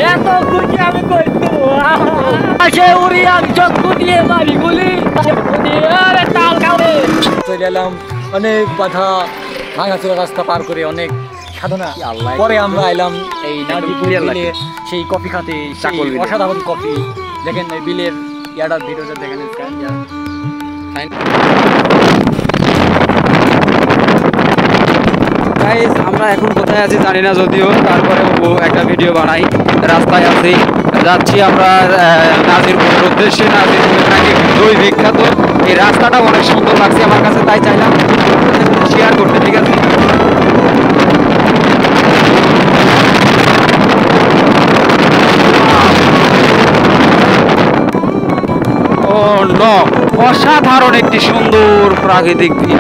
এত খুশি আমি করতো সে উড়ি আমি চক্ষু দিয়ে মারি গুলি তাল খাবে চলে এলাম অনেক বাধা ভাঙাচোরা রাস্তা পার করে অনেক সাধনা পরে আমরা এলাম এই নাজিরপুর বিলে সেই কফি খাতে অসাধারণ কফি দেখেন এই বিলের ইয়াটার ভিডিওটা দেখেন গাইস আমরা এখন কোথায় আছি জানি না, যদিও তারপরে একটা ভিডিও বানাই। রাস্তায় আছি, যাচ্ছি আমরা নাজিরপুরের উদ্দেশ্যে। নাজিরপুরের নাকি দই বিখ্যাত, এই রাস্তাটা অনেক সুন্দর লাগছে আমার কাছে, তাই চাইলাম শেয়ার করতে। ঠিক আছে, অসাধারণ একটি সুন্দর প্রাকৃতিক ভিউ।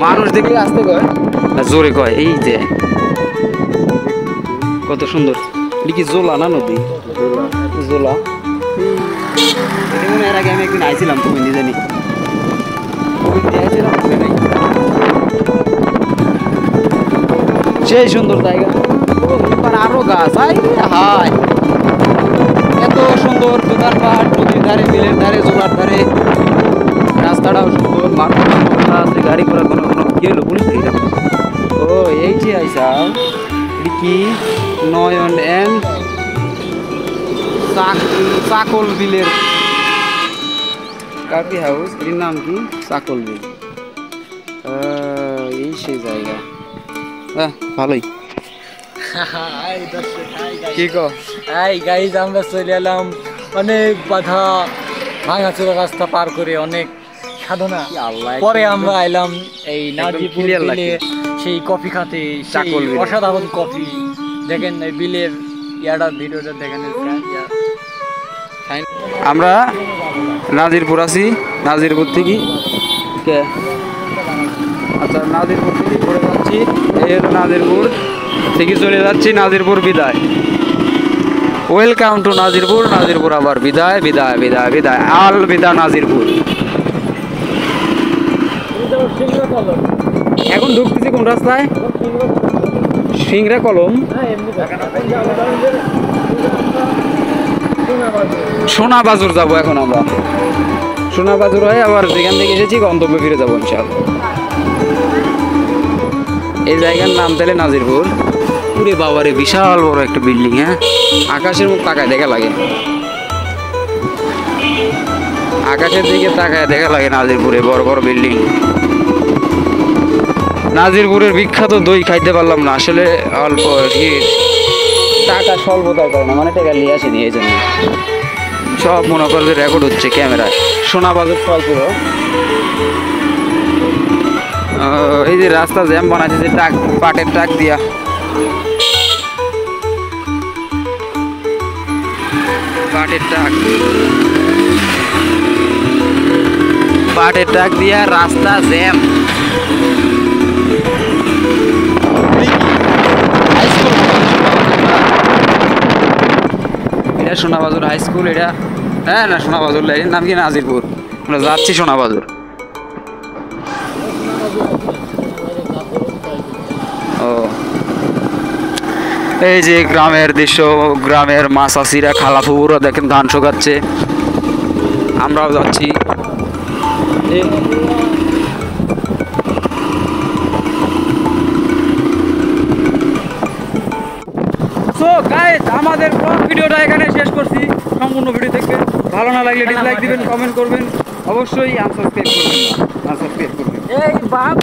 মানুষ দেখলে আসতে কয়, জোরে কয়। এই যে কত সুন্দর, কি জোলা না নদী, জোলা। এর আগে আমি একদিন আইছিলাম, তুমি নিজে নি সেই সুন্দর জায়গা। আরো গাছ, হাই এত সুন্দর দোকানপাট, নদীর ধারে, বিলের ধারে, জোলার ধারে। রাস্তাটাও সুন্দর, মানুষ আছে, গাড়ি ঘোড়া কোনো কোনো কি হলো পুলিশ থেকে। ও এই যে আইসা কি নয়ন এন্ড চাকল বিলের কফি হাউস, এর নাম কি চাকল বিল। এই সেই জায়গা, ভালোই। কি কো এই গাইজ আমরা চলে এলাম অনেক বাধা ভাঙাচোরা রাস্তা পার করে অনেক সাধনা পরে আমরা এলাম এই নাজিরপুর বিলে সেই কফি খাতে অসাধারণ কফি দেখেন এই বিলের ইয়াটার ভিডিওটা দেখেন। আমরা নাজিরপুর আছি, নাজিরপুর থেকে আচ্ছা নাজিরপুর থেকে ঘুরে যাচ্ছি। এই হলো নাজিরপুর থেকে চলে যাচ্ছি নাজিরপুর বিদায়। Welcome to Nazirpur. নাজিরপুর আবার বিদায়, বিদায়, বিদায়, বিদায়, আল বিদা নাজিরপুর। এখন ঢুকতেছি কোন রাস্তায়? সিংড়া কলম, সোনাবাজুর যাবো এখন আমরা। সোনাবাজুর হয়ে আবার যেখান থেকে এসেছি গন্তব্যে ফিরে যাবো ইনশাআল্লাহ। এই জায়গার নাম তাহলে নাজিরপুর। পুরে বাবারে বিশাল বড় একটা বিল্ডিং। হ্যাঁ, আকাশের মুখ তাকায় দেখা লাগে, আকাশের দিকে তাকায় দেখা লাগে নাজিরপুরে বড় বড় বিল্ডিং। নাজিরপুরের বিখ্যাত দই খাইতে পারলাম না আসলে, অল্প টাকা স্বল্পতার কারণে, মানে টাকা নিয়ে আসেনি, এই জন্য সব মনে করে যে রেকর্ড হচ্ছে ক্যামেরায়। সোনাবাজার ফলপুর, এই যে রাস্তা জ্যাম বানাচ্ছে যে ট্রাক, পাটের ট্রাক দিয়া। পাটের ট্রাক, পাটের ট্রাক দিয়া রাস্তা জ্যাম। এটা সোনাবাজুর হাই স্কুল। এটা হ্যাঁ না সোনাবাজুর লাইনের নাম কি নাজিরপুর। আমরা যাচ্ছি সোনাবাজুর। ও এই যে গ্রামের দৃশ্য, গ্রামের মাছাসিরা, খালাফুরা দেখেন ধান শুকাচ্ছে। আমরাও যাচ্ছি। সো গাইস, আমাদের ব্লগ ভিডিওটা এখানে শেষ করছি। সম্পূর্ণ ভিডিও দেখবেন, ভালো না লাগলে ডিসলাইক দিবেন, কমেন্ট করবেন, অবশ্যই আনসাবস্ক্রাইব করবেন না, আনসাবস্ক্রাইব করবেন। এই বাপ